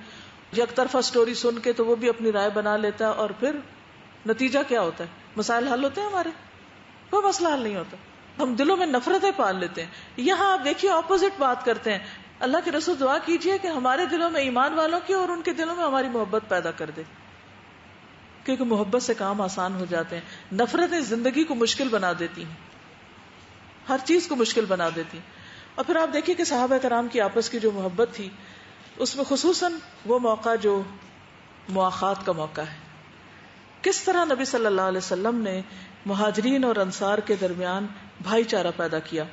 یک طرفہ سٹوری سن کے تو وہ بھی اپنی رائے بنا لیتا ہے اور پھر نتیجہ کیا ہوتا ہے؟ مسائل حل ہوتے ہیں ہمارے؟ کوئی مسئلہ حل نہیں ہوتا. ہم دلوں میں نفرتیں پال لیتے ہیں. یہاں آپ دیکھیے اپوزٹ بات کرتے ہیں. اللہ کے رسول دعا کیجئے کہ ہمارے دلوں میں ایمان والوں کی اور ان کے دلوں میں ہماری محبت پیدا کر دے، کیونکہ محبت سے کام آسان ہو جاتے ہیں. نفرتیں زندگی کو مشکل بنا دیتی ہیں، ہر چیز کو مشکل بنا دیتی ہیں. اور پھر آپ دیکھیے کہ صحابہ کرام کی آپس کی جو محبت تھی اس میں خصوصاً وہ موقع جو مواخات کا موقع ہے، کس طرح نبی صلی اللہ علیہ وسلم نے مہاجرین اور انصار کے درمیان بھائی چارہ پیدا کیا.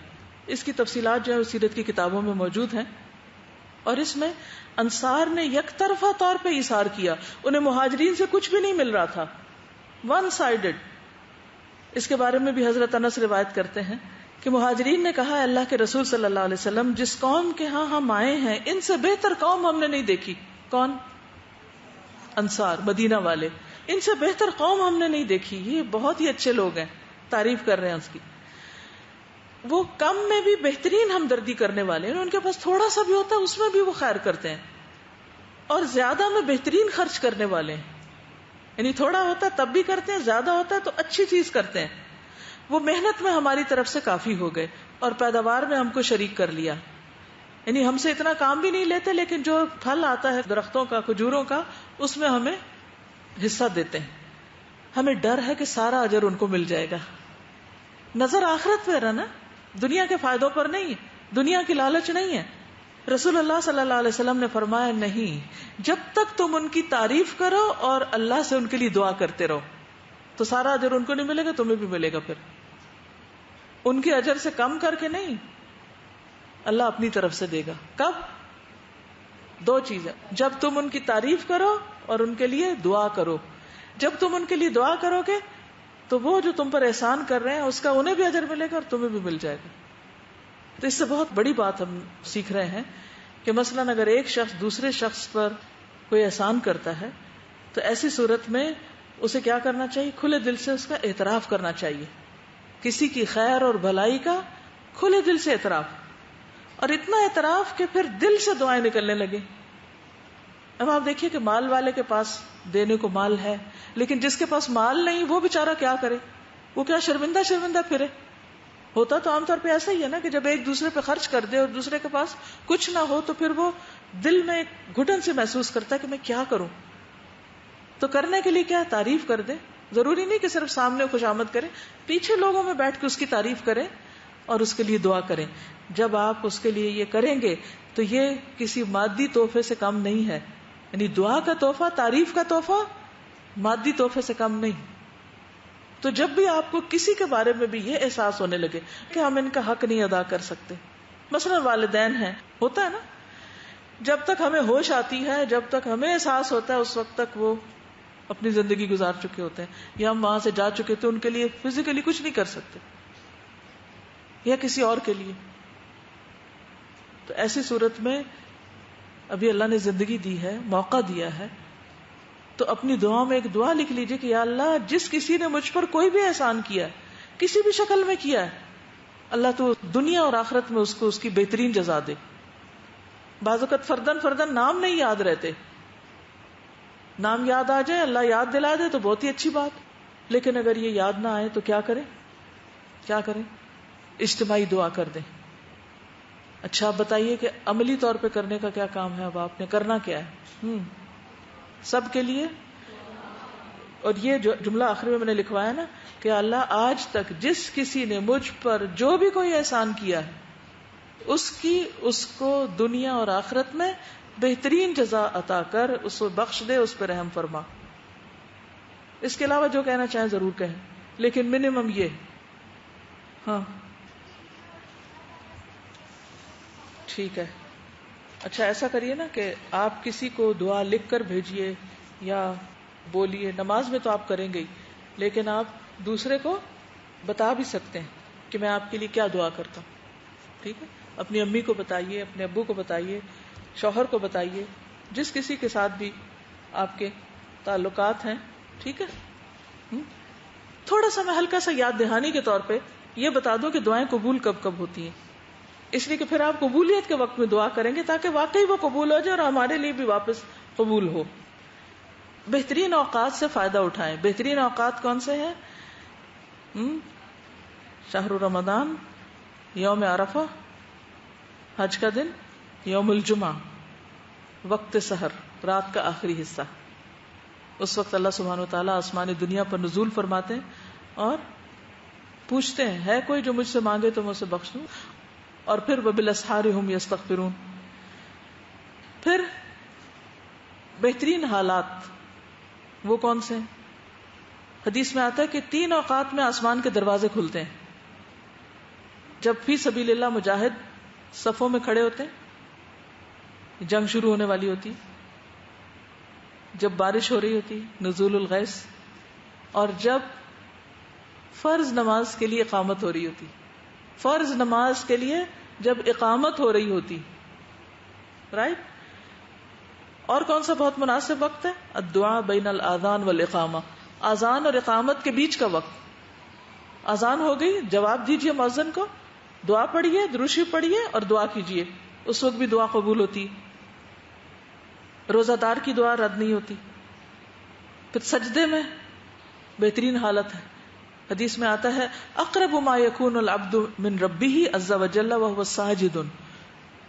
اس کی تفصیلات جو ہے سیرت کی کتابوں میں موجود ہیں. اور اس میں انصار نے یک طرفہ طور پہ ایثار کیا، انہیں مہاجرین سے کچھ بھی نہیں مل رہا تھا، ون سائیڈڈ. اس کے بارے میں بھی حضرت انس روایت کرتے ہیں کہ مہاجرین نے کہا اللہ کے رسول صلی اللہ علیہ وسلم جس قوم کے ہاں ہم آئے ہیں ان سے بہتر قوم ہم نے نہیں دیکھی. کون؟ انصار، مدینہ والے. ان سے بہتر قوم ہم نے نہیں دیکھی، یہ بہت ہی اچھے لوگ ہیں، تعریف کر رہے ہیں اس کی. وہ کم میں بھی بہترین ہمدردی کرنے والے ہیں، ان کے پاس تھوڑا سا بھی ہوتا ہے اس میں بھی وہ خیر کرتے ہیں، اور زیادہ میں بہترین خرچ کرنے والے ہیں. یعنی تھوڑا ہوتا ہے تب بھی کرتے ہیں، زیادہ ہوتا ہے تو اچھی چیز کرتے ہیں. وہ محنت میں ہماری طرف سے کافی ہو گئے اور پیداوار میں ہم کو شریک کر لیا. یعنی ہم سے اتنا کام بھی نہیں لیتے لیکن جو پھل آتا ہے درختوں کا، کھجوروں کا، اس میں ہمیں حصہ دیتے ہیں. ہمیں ڈر ہے کہ سارا اجر ان کو مل جائے گا. نظر آخرت پہ رہنا، دنیا کے فائدوں پر نہیں ہے، دنیا کی لالچ نہیں ہے. رسول اللہ صلی اللہ علیہ وسلم نے فرمایا نہیں، جب تک تم ان کی تعریف کرو اور اللہ سے ان کے لیے دعا کرتے رہو تو سارا اجر ان کو نہیں ملے گا، تمہیں بھی ملے گا. پھر ان کے اجر سے کم کر کے نہیں، اللہ اپنی طرف سے دے گا. کب؟ دو چیزیں، جب تم ان کی تعریف کرو اور ان کے لیے دعا کرو. جب تم ان کے لیے دعا کرو گے تو وہ جو تم پر احسان کر رہے ہیں اس کا انہیں بھی اجر ملے گا اور تمہیں بھی مل جائے گا. تو اس سے بہت بڑی بات ہم سیکھ رہے ہیں کہ مثلاً اگر ایک شخص دوسرے شخص پر کوئی احسان کرتا ہے تو ایسی صورت میں اسے کیا کرنا چاہیے؟ کھلے دل سے اس کا اعتراف کرنا چاہیے. کسی کی خیر اور بھلائی کا کھلے دل سے اعتراف، اور اتنا اعتراف کہ پھر دل سے دعائیں نکلنے لگے. اب آپ دیکھیے کہ مال والے کے پاس دینے کو مال ہے، لیکن جس کے پاس مال نہیں وہ بیچارہ کیا کرے؟ وہ کیا شرمندہ پھرے؟ ہوتا تو عام طور پہ ایسا ہی ہے نا کہ جب ایک دوسرے پہ خرچ کر دے اور دوسرے کے پاس کچھ نہ ہو تو پھر وہ دل میں ایک گھٹن سے محسوس کرتا ہے کہ میں کیا کروں. تو کرنے کے لیے کیا؟ تعریف کر دے. ضروری نہیں کہ صرف سامنے خوشامد کرے، پیچھے لوگوں میں بیٹھ کے اس کی تعریف کریں اور اس کے لیے دعا کریں. جب آپ اس کے لیے یہ کریں گے تو یہ کسی مادی تحفے سے کم نہیں ہے. یعنی دعا کا تحفہ، تعریف کا تحفہ مادی تحفے سے کم نہیں. تو جب بھی آپ کو کسی کے بارے میں بھی یہ احساس ہونے لگے کہ ہم ان کا حق نہیں ادا کر سکتے، مثلا والدین ہیں، ہوتا ہے نا، جب تک ہمیں ہوش آتی ہے، جب تک ہمیں احساس ہوتا ہے، اس وقت تک وہ اپنی زندگی گزار چکے ہوتے ہیں، یا ہم وہاں سے جا چکے تو ان کے لیے فزیکلی کچھ نہیں کر سکتے، یا کسی اور کے لیے. تو ایسی صورت میں ابھی اللہ نے زندگی دی ہے، موقع دیا ہے، تو اپنی دعا میں ایک دعا لکھ لیجئے کہ یا اللہ، جس کسی نے مجھ پر کوئی بھی احسان کیا ہے، کسی بھی شکل میں کیا ہے، اللہ تو دنیا اور آخرت میں اس کو اس کی بہترین جزا دے. بعض اوقات فردن نام نہیں یاد رہتے، نام یاد آ جائے، اللہ یاد دلا دے تو بہت ہی اچھی بات، لیکن اگر یہ یاد نہ آئے تو کیا کریں؟ اجتماعی دعا کر دیں. اچھا، آپ بتائیے کہ عملی طور پہ کرنے کا کیا کام ہے؟ اب آپ نے کرنا کیا ہے؟ سب کے لیے. اور یہ جو جملہ آخر میں نے لکھوایا نا کہ اللہ، آج تک جس کسی نے مجھ پر جو بھی کوئی احسان کیا ہے اس کو دنیا اور آخرت میں بہترین جزا عطا کر، اس کو بخش دے، اس پہ رحم فرما. اس کے علاوہ جو کہنا چاہیں ضرور کہیں، لیکن منیمم یہ. ہاں ٹھیک ہے. اچھا ایسا کریے نا کہ آپ کسی کو دعا لکھ کر بھیجیے یا بولیے. نماز میں تو آپ کریں گے ہی، لیکن آپ دوسرے کو بتا بھی سکتے ہیں کہ میں آپ کے لیے کیا دعا کرتا ہوں. ٹھیک ہے، اپنی امی کو بتائیے، اپنے ابو کو بتائیے، شوہر کو بتائیے، جس کسی کے ساتھ بھی آپ کے تعلقات ہیں. ٹھیک ہے، تھوڑا سا میں ہلکا سا یاد دہانی کے طور پہ یہ بتا دو کہ دعائیں قبول کب کب ہوتی ہیں، اس لیے کہ پھر آپ قبولیت کے وقت میں دعا کریں گے تاکہ واقعی وہ قبول ہو جائے اور ہمارے لیے بھی واپس قبول ہو. بہترین اوقات سے فائدہ اٹھائیں. بہترین اوقات کون سے ہیں؟ شہر رمضان، یوم عرفہ، حج کا دن، یوم الجمعہ، وقت سحر، رات کا آخری حصہ. اس وقت اللہ سبحانہ وتعالیٰ آسمانی دنیا پر نزول فرماتے ہیں اور پوچھتے ہیں ہے کوئی جو مجھ سے مانگے تو میں اسے بخش دوں. اور پھر وبالاسحار هم یستغفرون. پھر بہترین حالات وہ کون سے ہیں؟ حدیث میں آتا ہے کہ 3 اوقات میں آسمان کے دروازے کھلتے ہیں. جب فی سبیل اللہ مجاہد صفوں میں کھڑے ہوتے ہیں، جنگ شروع ہونے والی ہوتی، جب بارش ہو رہی ہوتی، نزول الغیث، اور جب فرض نماز کے لیے اقامت ہو رہی ہوتی. فرض نماز کے لیے جب اقامت ہو رہی ہوتی، رائٹ. اور کون سا بہت مناسب وقت ہے؟ الدعاء بین الاذان والاقامہ، اذان اور اقامت کے بیچ کا وقت. اذان ہو گئی، جواب دیجئے مؤذن کو، دعا پڑھیے، درود شریف پڑھیے اور دعا کیجئے. اس وقت بھی دعا قبول ہوتی. روزہ دار کی دعا رد نہیں ہوتی. پھر سجدے میں بہترین حالت ہے. حدیث میں آتا ہے اقرب ما یکون العبد من ربہ عز وجل وهو ساجد.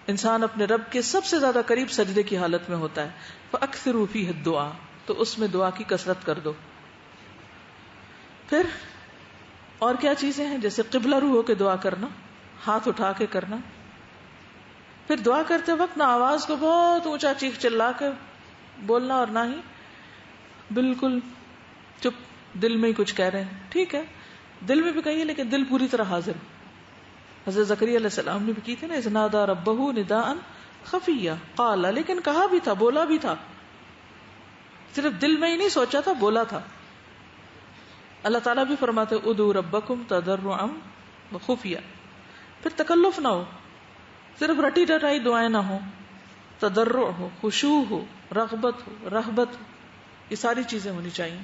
انسان اپنے رب کے سب سے زیادہ قریب سجدے کی حالت میں ہوتا ہے. فاکثروا فیہ الدعاء، تو اس میں دعا کی کثرت کر دو. پھر اور کیا چیزیں ہیں؟ جیسے قبلہ رو ہو کے دعا کرنا، ہاتھ اٹھا کے کرنا، پھر دعا کرتے وقت نہ آواز کو بہت اونچا چیخ چلا کے بولنا اور نہ ہی بالکل چپ دل میں ہی کچھ کہہ رہے ہیں. ٹھیک ہے دل میں بھی کہیے لیکن دل پوری طرح حاضر. حضرت زکریا علیہ السلام نے بھی کی تھی نا، اذ نادى ربه نداء خفیا قال، لیکن کہا بھی تھا، بولا بھی تھا، صرف دل میں ہی نہیں سوچا تھا، بولا تھا. اللہ تعالیٰ بھی فرماتے ادعوا ربکم تضرعا وخفیا. پھر تکلف نہ ہو، صرف رٹی رٹائی دعائیں نہ ہو، تضرع ہو، خشوع ہو، رغبت ہو، رہبت ہو، یہ ساری چیزیں ہونی چاہیے.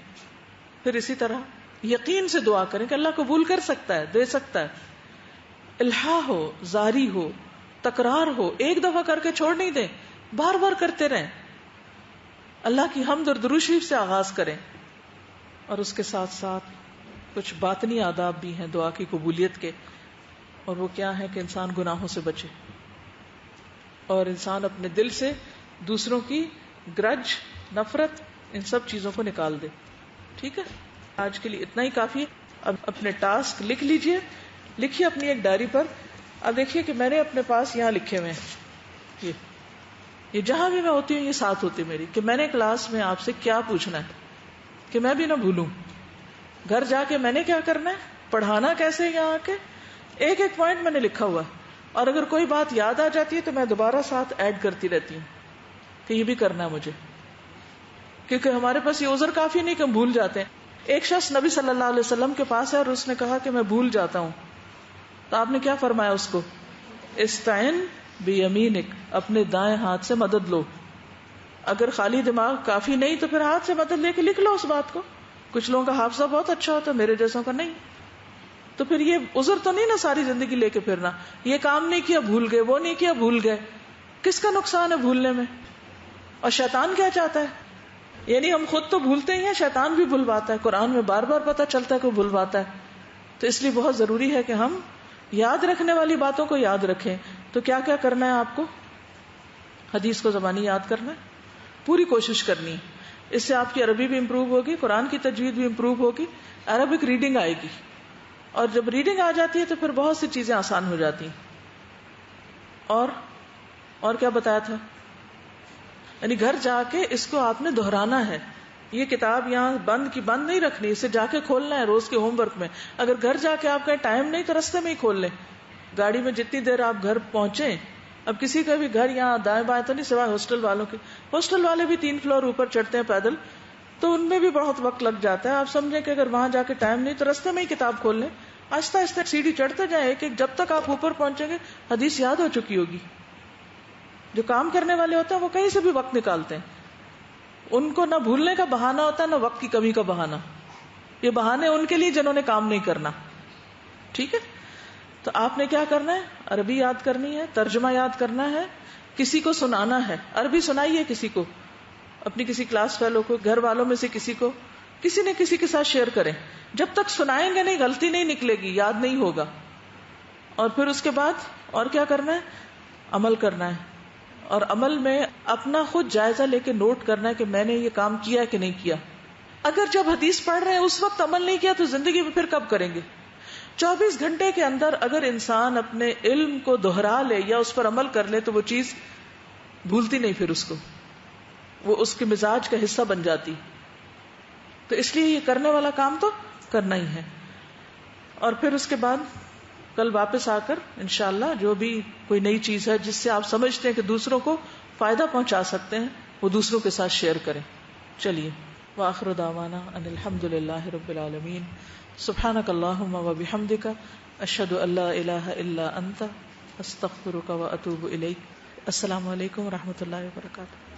پھر اسی طرح یقین سے دعا کریں کہ اللہ قبول کر سکتا ہے، دے سکتا ہے. الہا ہو، زاری ہو، تکرار ہو، ایک دفعہ کر کے چھوڑ نہیں دیں، بار بار کرتے رہیں. اللہ کی حمد اور درود شریف سے آغاز کریں. اور اس کے ساتھ ساتھ کچھ باطنی آداب بھی ہیں دعا کی قبولیت کے، اور وہ کیا ہے کہ انسان گناہوں سے بچے اور انسان اپنے دل سے دوسروں کی گرج، نفرت، ان سب چیزوں کو نکال دے. ٹھیک ہے آج کے لیے اتنا ہی کافی ہے. اب اپنے ٹاسک لکھ لیجئے، لکھیے اپنی ایک ڈائری پر. اب دیکھیے کہ میں نے اپنے پاس یہاں لکھے ہوئے ہیں، یہ جہاں بھی میں ہوتی ہوں یہ ساتھ ہوتی میری، کہ میں نے کلاس میں آپ سے کیا پوچھنا ہے کہ میں بھی نہ بھولوں. گھر جا کے میں نے کیا کرنا ہے، پڑھانا کیسے، یہاں آ کے ایک ایک پوائنٹ میں نے لکھا ہوا ہے. اور اگر کوئی بات یاد آ جاتی ہے تو میں دوبارہ ساتھ ایڈ کرتی رہتی ہوں کہ یہ بھی کرنا ہے مجھے، کیونکہ ہمارے پاس یہ عذر کافی نہیں کہ ہم بھول جاتے ہیں. ایک شخص نبی صلی اللہ علیہ وسلم کے پاس ہے اور اس نے کہا کہ میں بھول جاتا ہوں، تو آپ نے کیا فرمایا اس کو، استعن بیمینک، اپنے دائیں ہاتھ سے مدد لو. اگر خالی دماغ کافی نہیں تو پھر ہاتھ سے مدد لے کے لکھ لو اس بات کو. کچھ لوگوں کا حافظہ بہت اچھا ہوتا ہے، میرے جیسوں کا نہیں. تو پھر یہ عذر تو نہیں نا ساری زندگی لے کے پھرنا، یہ کام نہیں کیا بھول گئے، وہ نہیں کیا بھول گئے. کس کا نقصان ہے بھولنے میں؟ اور شیطان کیا چاہتا ہے؟ یعنی ہم خود تو بھولتے ہی ہیں، شیطان بھی بھلواتا ہے. قرآن میں بار بار پتہ چلتا ہے کہ وہ بھلواتا ہے. تو اس لیے بہت ضروری ہے کہ ہم یاد رکھنے والی باتوں کو یاد رکھیں. تو کیا کیا کرنا ہے آپ کو؟ حدیث کو زبانی یاد کرنا ہے، پوری کوشش کرنی ہے. اس سے آپ کی عربی بھی امپروو ہوگی، قرآن کی تجوید بھی امپروو ہوگی، عربک ریڈنگ آئے گی. اور جب ریڈنگ آ جاتی ہے تو پھر بہت سی چیزیں آسان ہو جاتی ہیں. اور کیا بتایا تھا، یعنی گھر جا کے اس کو آپ نے دہرانا ہے. یہ کتاب یہاں بند کی بند نہیں رکھنی، اسے جا کے کھولنا ہے روز کے ہوم ورک میں. اگر گھر جا کے آپ کا ٹائم نہیں تو رستے میں ہی کھول لیں. گاڑی میں جتنی دیر آپ گھر پہنچے، اب کسی کا بھی گھر یہاں دائیں بائیں تو نہیں سوائے ہاسٹل والوں کے، ہاسٹل والے بھی 3 فلور اوپر چڑھتے ہیں پیدل، تو ان میں بھی بہت وقت لگ جاتا ہے. آپ سمجھیں کہ اگر وہاں جا کے ٹائم نہیں تو رستے میں ہی کتاب کھول لیں، آہستہ آہستہ سیڑھی چڑھتے جائیں ایک ایک، جب تک آپ اوپر پہنچیں گے حدیث یاد ہو چکی ہوگی. جو کام کرنے والے ہوتے ہیں وہ کہیں سے بھی وقت نکالتے ہیں، ان کو نہ بھولنے کا بہانہ ہوتا ہے نہ وقت کی کمی کا بہانہ. یہ بہانے ان کے لیے جنہوں نے کام نہیں کرنا. ٹھیک ہے، تو آپ نے کیا کرنا ہے، عربی یاد کرنی ہے، ترجمہ یاد کرنا ہے، کسی کو سنانا ہے. عربی سنائیے کسی کو، اپنی کسی کلاس فیلو کو، گھر والوں میں سے کسی کو، کسی نہ کسی کے ساتھ شیئر کریں. جب تک سنائیں گے نہیں غلطی نہیں نکلے گی، یاد نہیں ہوگا. اور پھر اس کے بعد اور کیا کرنا ہے، عمل کرنا ہے. اور عمل میں اپنا خود جائزہ لے کے نوٹ کرنا ہے کہ میں نے یہ کام کیا کہ نہیں کیا. اگر جب حدیث پڑھ رہے ہیں اس وقت عمل نہیں کیا تو زندگی میں پھر کب کریں گے؟ 24 گھنٹے کے اندر اگر انسان اپنے علم کو دہرا لے یا اس پر عمل کر لے تو وہ چیز بھولتی نہیں، پھر اس کو وہ اس کے مزاج کا حصہ بن جاتی. تو اس لیے یہ کرنے والا کام تو کرنا ہی ہے. اور پھر اس کے بعد کل واپس آ کر انشاءاللہ جو بھی کوئی نئی چیز ہے جس سے آپ سمجھتے ہیں کہ دوسروں کو فائدہ پہنچا سکتے ہیں وہ دوسروں کے ساتھ شیئر کریں. چلیے، وآخر دعوانا ان الحمد للہ رب العالمین. سبحانک اللہم وبحمدک، اشہد ان لا الہ الا انت، استغفرک واتوب الیک. السلام علیکم ورحمۃ اللہ وبرکاتہ.